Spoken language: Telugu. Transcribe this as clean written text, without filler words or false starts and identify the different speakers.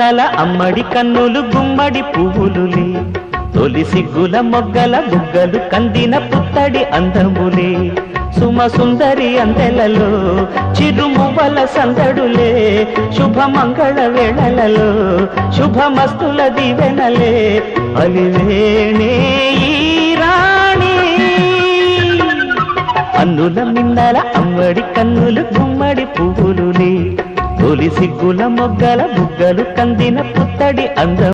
Speaker 1: మిన్నల అమ్మడి కన్నులు గుమ్మడి పువ్వులులే తొలి సిగ్గుల మొగ్గల బుగ్గలు కందిన పుత్తడి అందములే సుమ సుందరి అందెలలో చిరుమువ్వల సందడులే శుభమంగళ వేళలలో శుభమస్తుల దివెనలే అలివేణే ఈ రాణి అన్నుల మిన్నల అమ్మడి కన్నులు గుమ్మడి పువ్వులులే తొలి సిగ్గుల మొగ్గల బుగ్గలు కందిన పుత్తడి అందం